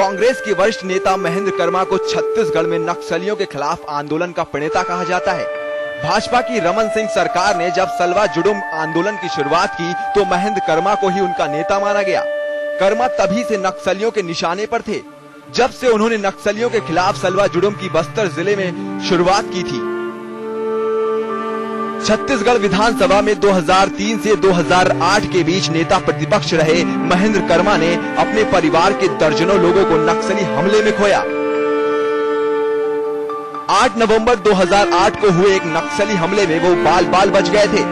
कांग्रेस के वरिष्ठ नेता महेंद्र कर्मा को छत्तीसगढ़ में नक्सलियों के खिलाफ आंदोलन का प्रणेता कहा जाता है। भाजपा की रमन सिंह सरकार ने जब सलवा जुडुम आंदोलन की शुरुआत की तो महेंद्र कर्मा को ही उनका नेता माना गया। कर्मा तभी से नक्सलियों के निशाने पर थे जब से उन्होंने नक्सलियों के खिलाफ सलवा जुडुम की बस्तर जिले में शुरुआत की थी। छत्तीसगढ़ विधानसभा में 2003 से 2008 के बीच नेता प्रतिपक्ष रहे महेंद्र कर्मा ने अपने परिवार के दर्जनों लोगों को नक्सली हमले में खोया। 8 नवंबर 2008 को हुए एक नक्सली हमले में वो बाल बाल बच गए थे।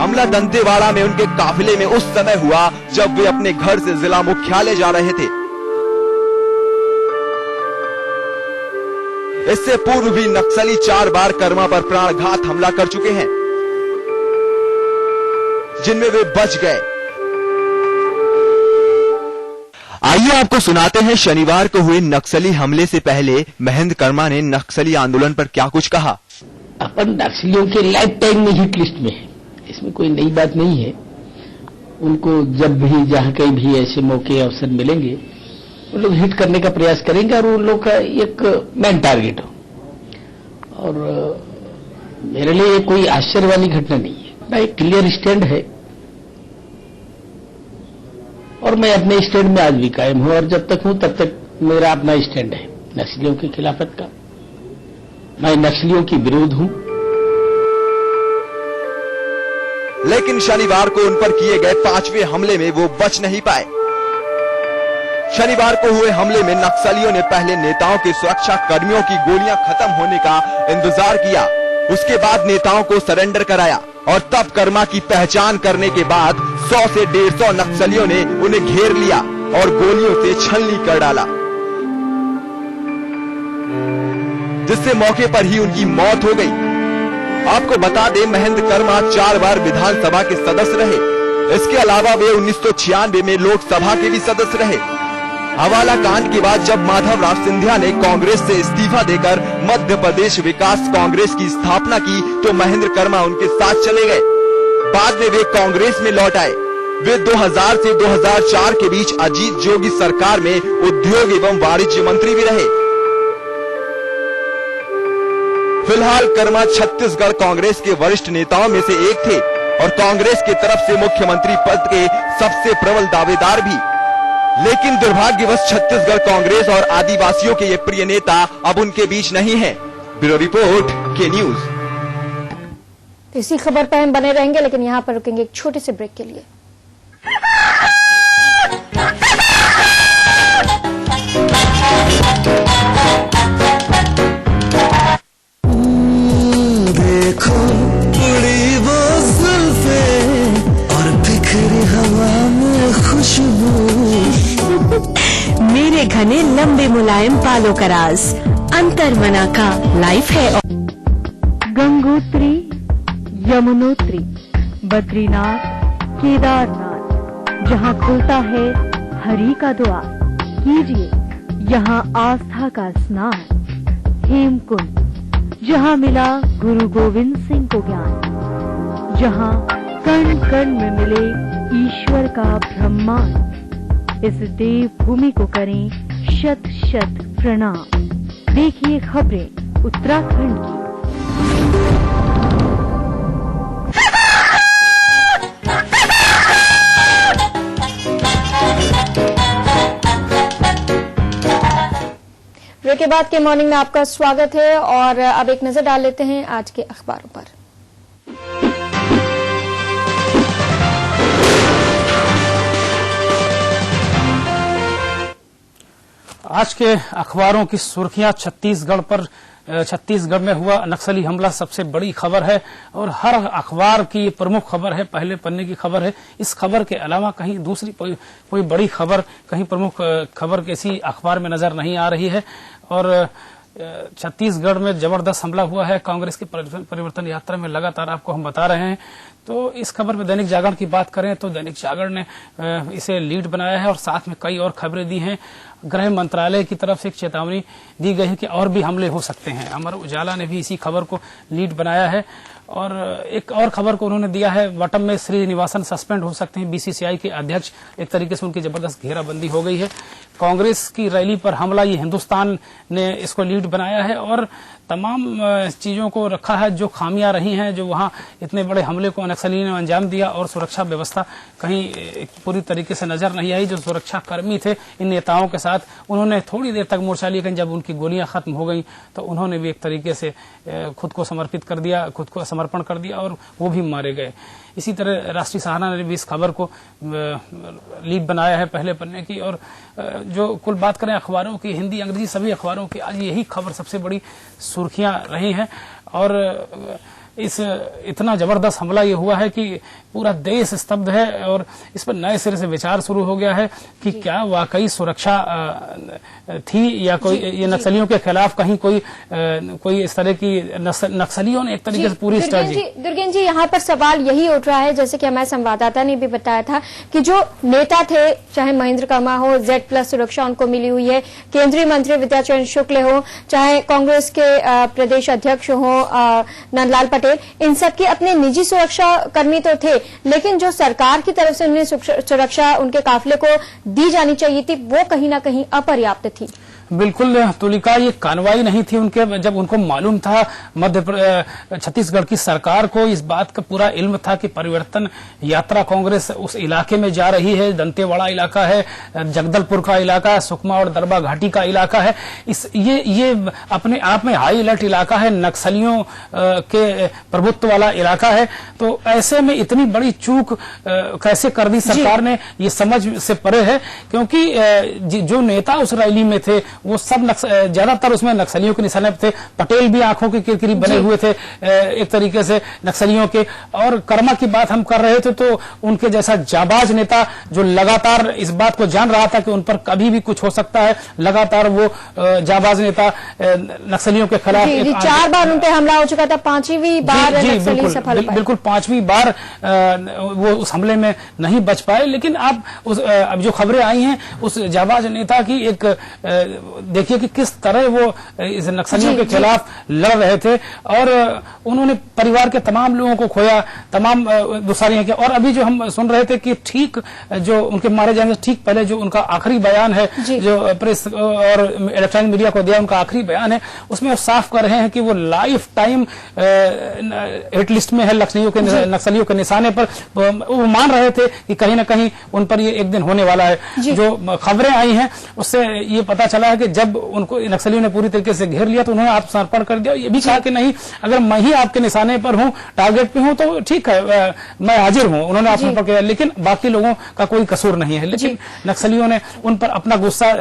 हमला दंतेवाड़ा में उनके काफिले में उस समय हुआ जब वे अपने घर से जिला मुख्यालय जा रहे थे। इससे पूर्व भी नक्सली 4 बार कर्मा पर प्राणघात हमला कर चुके हैं, जिनमें वे बच गए। आइए आपको सुनाते हैं शनिवार को हुए नक्सली हमले से पहले महेंद्र कर्मा ने नक्सली आंदोलन पर क्या कुछ कहा। अपन नक्सलियों के लाइफ टाइम में हिट लिस्ट में है, इसमें कोई नई बात नहीं है। उनको जब भी जहां कहीं भी ऐसे मौके अवसर मिलेंगे वो लोग हिट करने का प्रयास करेंगे और उन लोग का एक मैन टारगेट हो। और मेरे लिए ये कोई आश्चर्य वाली घटना नहीं है। मेरा एक क्लियर स्टैंड है और मैं अपने स्टैंड में आज भी कायम हूं और जब तक हूं तब तक मेरा अपना स्टैंड है नक्सलियों के खिलाफत का। मैं नक्सलियों के विरोध हूं। लेकिन शनिवार को उन पर किए गए 5वें हमले में वो बच नहीं पाए। शनिवार को हुए हमले में नक्सलियों ने पहले नेताओं के सुरक्षा कर्मियों की गोलियां खत्म होने का इंतजार किया, उसके बाद नेताओं को सरेंडर कराया और तब कर्मा की पहचान करने के बाद 100 से 150 नक्सलियों ने उन्हें घेर लिया और गोलियों से छलनी कर डाला, जिससे मौके पर ही उनकी मौत हो गई। आपको बता दें महेंद्र कर्मा 4 बार विधानसभा के सदस्य रहे। इसके अलावा वे 1996 में लोकसभा के भी सदस्य रहे। हवाला कांड के बाद जब माधवराव सिंधिया ने कांग्रेस से इस्तीफा देकर मध्य प्रदेश विकास कांग्रेस की स्थापना की तो महेंद्र कर्मा उनके साथ चले गए। बाद में वे कांग्रेस में लौट आए। वे 2000 से 2004 के बीच अजीत जोगी सरकार में उद्योग एवं वाणिज्य मंत्री भी रहे। फिलहाल कर्मा छत्तीसगढ़ कांग्रेस के वरिष्ठ नेताओं में से एक थे और कांग्रेस की तरफ से मुख्यमंत्री पद के सबसे प्रबल दावेदार भी। लेकिन दुर्भाग्यवश छत्तीसगढ़ कांग्रेस और आदिवासियों के ये प्रिय नेता अब उनके बीच नहीं है। ब्यूरो रिपोर्ट के न्यूज। इसी खबर पर हम बने रहेंगे, लेकिन यहाँ पर रुकेंगे एक छोटे से ब्रेक के लिए। देखो उड़ी वो जुल्फें और बिखरी हवा में खुशबू, मेरे घने लंबे मुलायम बालों का राज अंतर्मना का लाइफ है। गंगोत्री, यमुनोत्री, बद्रीनाथ, केदारनाथ, जहाँ खुलता है हरि का द्वार, कीजिए यहाँ आस्था का स्नान। हेमकुंड, जहाँ मिला गुरु गोविंद सिंह को ज्ञान, जहाँ कण कण में मिले ईश्वर का ब्रह्मांड। इस देव भूमि को करें शत शत प्रणाम। देखिए खबरें उत्तराखंड की। ब्रेक के बाद के मॉर्निंग में आपका स्वागत है और अब एक नजर डाल लेते हैं आज के अखबारों पर। आज के अखबारों की सुर्खियां छत्तीसगढ़ में हुआ नक्सली हमला सबसे बड़ी खबर है और हर अखबार की ये प्रमुख खबर है, पहले पन्ने की खबर है। इस खबर के अलावा कहीं दूसरी कोई बड़ी खबर, कहीं प्रमुख खबर किसी अखबार में नजर नहीं आ रही है। और छत्तीसगढ़ में जबरदस्त हमला हुआ है कांग्रेस की परिवर्तन यात्रा में, लगातार आपको हम बता रहे हैं। तो इस खबर में दैनिक जागरण की बात करें तो दैनिक जागरण ने इसे लीड बनाया है और साथ में कई और खबरें दी हैं। गृह मंत्रालय की तरफ से एक चेतावनी दी गई है कि और भी हमले हो सकते हैं। अमर उजाला ने भी इसी खबर को लीड बनाया है और एक और खबर को उन्होंने दिया है, बॉटम में श्रीनिवासन सस्पेंड हो सकते हैं, बीसीसीआई के अध्यक्ष। एक तरीके से उनकी जबरदस्त घेराबंदी हो गई है। कांग्रेस की रैली पर हमला, ये हिंदुस्तान ने इसको लीड बनाया है और तमाम चीजों को रखा है जो खामियां रही हैं, जो वहां इतने बड़े हमले को नक्सलियों ने अंजाम दिया और सुरक्षा व्यवस्था कहीं पूरी तरीके से नजर नहीं आई। जो सुरक्षा कर्मी थे इन नेताओं के साथ, उन्होंने थोड़ी देर तक मोर्चा लिया, जब उनकी गोलियां खत्म हो गई तो उन्होंने भी एक तरीके से खुद को समर्पित कर दिया, खुद को समर्पण कर दिया और वो भी मारे गए। इसी तरह राष्ट्रीय सहारा ने भी इस खबर को लीड बनाया है पहले पन्ने की। और जो कुल बात करें अखबारों की, हिंदी अंग्रेजी सभी अखबारों की, आज यही खबर सबसे बड़ी सुर्खियां रही हैं। और इस इतना जबरदस्त हमला ये हुआ है कि पूरा देश स्तब्ध है और इस पर नए सिरे से विचार शुरू हो गया है कि क्या वाकई सुरक्षा थी या कोई ये नक्सलियों के खिलाफ कहीं कोई इस तरह की नक्सलियों ने एक तरीके से पूरी स्ट्रेटजी। दुर्गेन जी, यहाँ पर सवाल यही उठ रहा है, जैसे कि हमारे संवाददाता ने भी बताया था कि जो नेता थे, चाहे महेंद्र कर्मा हो, Z+ सुरक्षा उनको मिली हुई है, केंद्रीय मंत्री विद्याचरण शुक्ल हो, चाहे कांग्रेस के प्रदेश अध्यक्ष हो नंदलाल पटेल, इन सब की अपने निजी सुरक्षा कर्मी तो थे, लेकिन जो सरकार की तरफ से उन्हें सुरक्षा उनके काफिले को दी जानी चाहिए थी, वो कहीं ना कहीं अपर्याप्त थी। बिल्कुल तुलिका, ये कार्रवाई नहीं थी उनके, जब उनको मालूम था, छत्तीसगढ़ की सरकार को इस बात का पूरा इल्म था कि परिवर्तन यात्रा कांग्रेस उस इलाके में जा रही है। दंतेवाड़ा इलाका है, जगदलपुर का इलाका है, सुकमा और दरबा घाटी का इलाका है। ये अपने आप में हाई अलर्ट इलाका है, नक्सलियों के प्रभुत्व वाला इलाका है। तो ऐसे में इतनी बड़ी चूक कैसे कर दी सरकार ने, ये समझ से परे है। क्योंकि जो नेता उस रैली में थे वो सब ज्यादातर उसमें नक्सलियों के निशाने पे थे। पटेल भी आंखों के किरकिरी बने हुए थे एक तरीके से नक्सलियों के। और कर्मा की बात हम कर रहे थे तो उनके जैसा जाबाज नेता जो लगातार इस बात को जान रहा था कि उन पर कभी भी कुछ हो सकता है, लगातार वो जाबाज नेता नक्सलियों के खिलाफ 4 बार उन पर हमला हो चुका था, 5वीं बार नक्सली सफल पाए। बिल्कुल 5वीं बार वो उस हमले में नहीं बच पाए। लेकिन अब जो खबरें आई हैं उस जाबाज नेता की, एक देखिए कि किस तरह वो इस नक्सलियों के खिलाफ लड़ रहे थे और उन्होंने परिवार के तमाम लोगों को खोया, तमाम दुश्वारियां की। और अभी जो हम सुन रहे थे कि ठीक जो उनके मारे जाने से ठीक पहले जो उनका आखिरी बयान है, जो प्रेस और इलेक्ट्रॉनिक मीडिया को दिया, उनका आखिरी बयान है, उसमें वो साफ कर रहे हैं कि वो लाइफ टाइम हिट लिस्ट में है नक्सलियों के निशाने पर। वो मान रहे थे कि कहीं ना कहीं उन पर ये एक दिन होने वाला है। जो खबरें आई हैं उससे ये पता चला है कि जब उनको नक्सलियों ने पूरी तरीके से घेर लिया तो उन्होंने आत्मसमर्पण कर दिया। ये भी कहा कि नहीं, अगर मैं ही आपके निशाने पर हूं, टारगेट पे हूं, तो ठीक है, मैं हाजिर हूं। उन्होंने आत्मसमर्पण किया, लेकिन बाकी लोगों का कोई कसूर नहीं है। लेकिन नक्सलियों ने उन पर अपना गुस्सा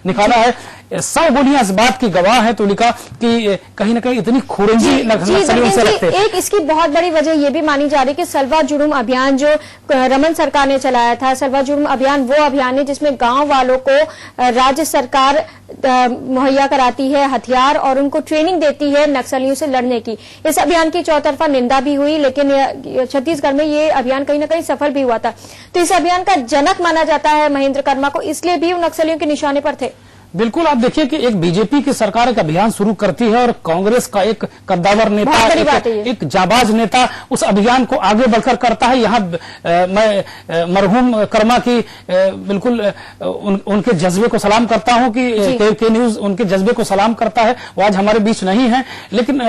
निकाला है। 100 गोलियां इस बात की गवाह है तुलिका कि कहीं ना कहीं इतनी खुरेंजी नक्सलियों से रखते हैं। एक इसकी बहुत बड़ी वजह यह भी मानी जा रही है कि सलवा जुड़ूम अभियान जो रमन सरकार ने चलाया था, सलवा जुड़ूम अभियान वो अभियान है जिसमें गांव वालों को राज्य सरकार मुहैया कराती है हथियार और उनको ट्रेनिंग देती है नक्सलियों से लड़ने की। इस अभियान की चौतरफा निंदा भी हुई, लेकिन छत्तीसगढ़ में ये अभियान कहीं ना कहीं सफल भी हुआ था। तो इस अभियान का जनक माना जाता है महेंद्र कर्मा को, इसलिए भी वो नक्सलियों के निशाने पर थे। बिल्कुल, आप देखिए कि एक बीजेपी की सरकार एक अभियान शुरू करती है और कांग्रेस का एक कद्दावर नेता, एक जाबाज नेता उस अभियान को आगे बढ़कर करता है। यहाँ मैं मरहूम कर्मा की बिल्कुल उनके जज्बे को सलाम करता हूं कि के न्यूज उनके जज्बे को सलाम करता है। वो आज हमारे बीच नहीं है, लेकिन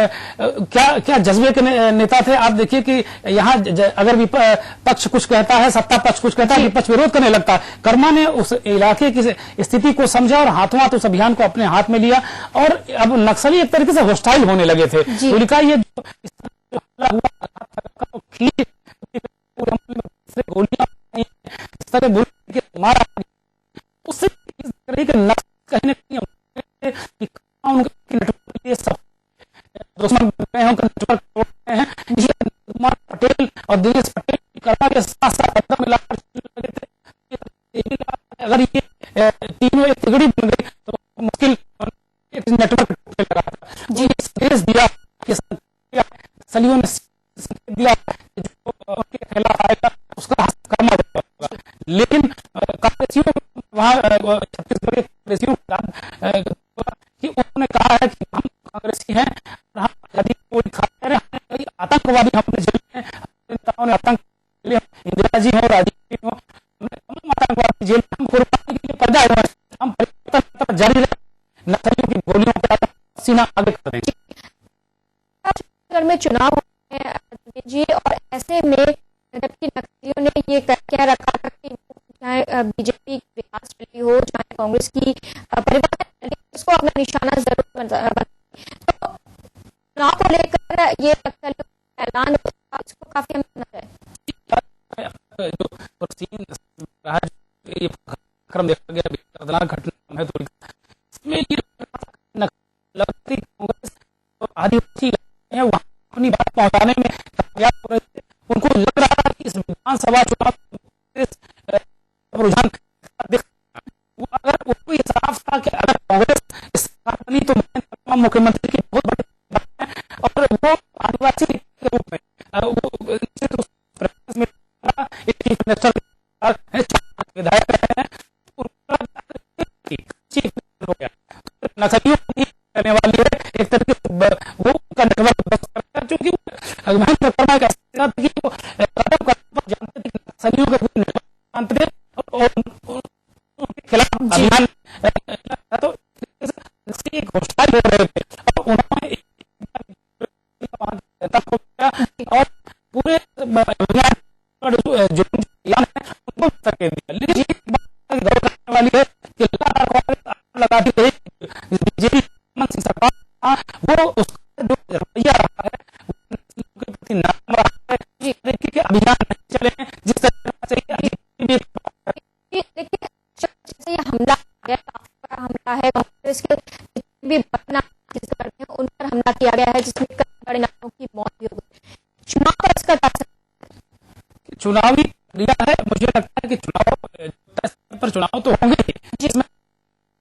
क्या जज्बे के नेता थे। आप देखिए कि यहाँ अगर पक्ष कुछ कहता है, सत्ता पक्ष कुछ कहता है, विपक्ष विरोध करने लगता है। कर्मा ने उस इलाके की स्थिति को समझा और हाथ उस अभियान को अपने हाथ में लिया और अब नक्सली एक तरीके से होस्टाइल होने लगे थे। तुलिका, ये जो गोलियां इस तरह मारा उससे कहीं ना कहीं कुमार पटेल और दिनेश पटेल कर्मा के साथ साथ मिलाकर अगर ये तीनों एक तिगड़ी बन गई तो मुश्किल नेटवर्क लगा था। जी संदेश दिया कि नक्सलियों ने दिया जो उनके खिलाफ आएगा उसका कर्मा होगा। लेकिन कांग्रेसियों वहां छत्तीसगढ़ के लगातार जारी रहे, नक्सलियों की गोलियों का सीना आगे कर देंगे। छत्तीसगढ़ में चुनाव हो रहे हैं जी, और ऐसे में जबकि नक्सलियों ने ये कह रखा था कि चाहे बीजेपी की विकास रैली हो, चाहे कांग्रेस की परिवर्तन रैली, उसको अपना निशाना जरूर बनाए। तो चुनाव को लेकर ये नक्सलियों का ऐलान इसको काफी माना जाए। जो ये क्रम देखा गया खतरनाक घटना है, तो इसमें ये लगती कांग्रेस और आदिवासी है वहां अपनी बात पहुंचाने में कामयाब हो रहे थे। उनको लग रहा था कि इस विधानसभा चुनाव रुझान वो अगर उनको ये साफ था कि अगर कांग्रेस इस बनी तो मुख्यमंत्री की बहुत बड़ी है, और वो आदिवासी के रूप में विधायक हैं, नक्सलियों की करने वाली है एक तरीके से वो उनका नेटवर्क बस करता है, क्योंकि महेंद्र कर्मा का कि वो कदम पर जानते थे कि नक्सलियों का कोई नेटवर्क जानते थे और उनके खिलाफ अभियान तो इसकी घोषणा हो रहे थे, और उन्होंने और पूरे अभियान जो उनको करके दिया। लेकिन गौर करने वाली है कि लगातार बीजेपी सरकार वो उसका जो रवैया रहा है के प्रति नाम रहा है, कि अभियान नहीं चले जिस तरह से जैसे हमला हमला है कांग्रेस के भी छत्तीसगढ़ में उन पर हमला किया गया है, जिसमें कई बड़े नामों की मौत भी हो गई। चुनाव पर इसका चुनावी प्रक्रिया है, मुझे लगता है कि चुनाव पर चुनाव तो होंगे जिसमें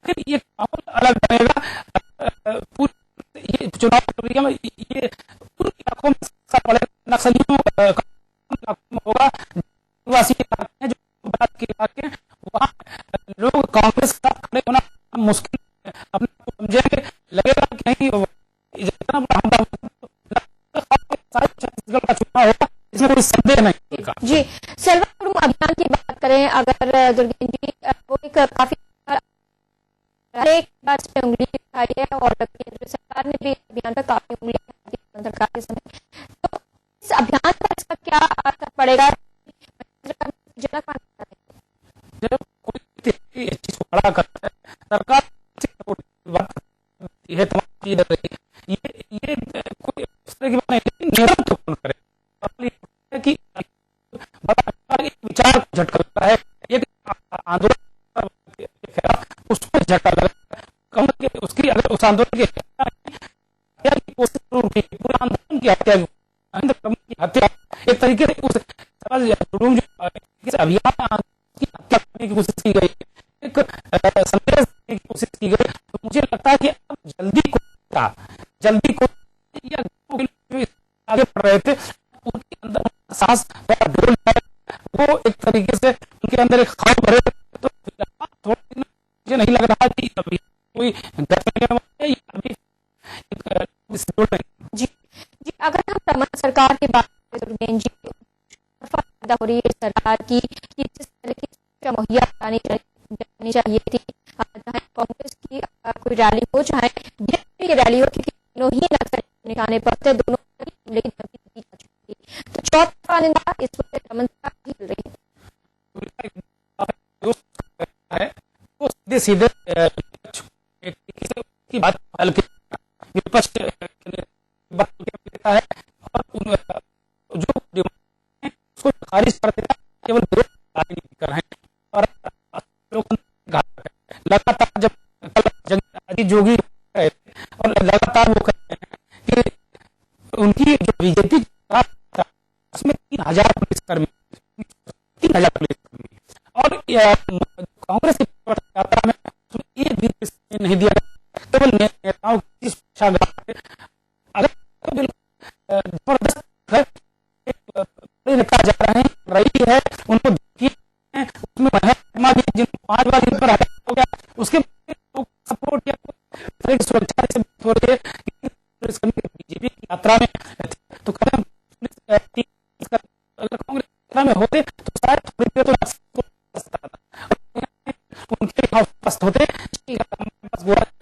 फिर ये माहौल अलग बनेगा। ये चुनाव प्रक्रिया में ये पूरी इलाकों में पड़ेगा, नक्सलियों होगा, आदिवासी इलाके हैं जो भारत के इलाके हैं, वहाँ लोग कांग्रेस के साथ खड़े होना मुश्किल अपने को समझेंगे, लगेगा कि नहीं जितना बड़ा छत्तीसगढ़ का चुनाव होगा, इसमें कोई संदेह नहीं जी। सेल्वा अभियान की बात करें अगर दुर्गेन जी, वो एक काफी एक बार इस पे उंगली उठाई है और केंद्र सरकार ने भी अभियान पर काफी उंगली उठाई सरकार के समय, तो इस अभियान पर इसका क्या असर पड़ेगा? जब कोई चीज को खड़ा करता है सरकार है, तमाम ये कोई इस तरह की बात नहीं, नियम तो कौन करे कि बड़ा विचार को झटका लगता है, एक आंदोलन के खिलाफ उसको झटका लगा, उसकी अगर उस आंदोलन की कोशिश पूरे आंदोलन की हत्या की हत्या एक तरीके से उस अभियान की हत्या करने की कोशिश की गई, एक संदेश देने की कोशिश की गई। तो मुझे लगता है कि अब जल्दी को आगे बढ़ रहे थे, उनके अंदर सांस ढोल है, वो एक तरीके से उनके अंदर एक खौफ भरे, तो मुझे नहीं लग रहा कि अभी कोई जी। अगर हम तमाम सरकार की बात करें जी, हो रही है सरकार की कि जिस तरह की शिक्षा मुहैया करानी चाहिए थी, चाहे कांग्रेस की कोई रैली हो चाहे बीजेपी की रैली हो, क्योंकि दोनों ही नक्सल निकालने पड़ते दोनों, लेकिन तो चौथा निंदा इस वक्त रमन मिल रही है, वो सीधे सीधे की बात विपक्ष देता है और जो उसको खारिज कर देता है, केवल विरोध कर रहे हैं। और लगातार जब अजीत जोगी और लगातार वो कहते हैं कि उनकी जो बीजेपी उसमें 3000 पुलिसकर्मी और कांग्रेस की यात्रा में एक भी नहीं दिया गया, केवल नेताओं की सुरक्षा अगर जबरदस्त है नेता जा रहे हैं रही है उनको उसमें भी जिन 5 बार इन पर हो गया उसके सपोर्ट या सुरक्षा से बीजेपी की यात्रा में तो अगर कांग्रेस यात्रा में होते तो शायद थोड़ी देर तो उनके होते हुआ है।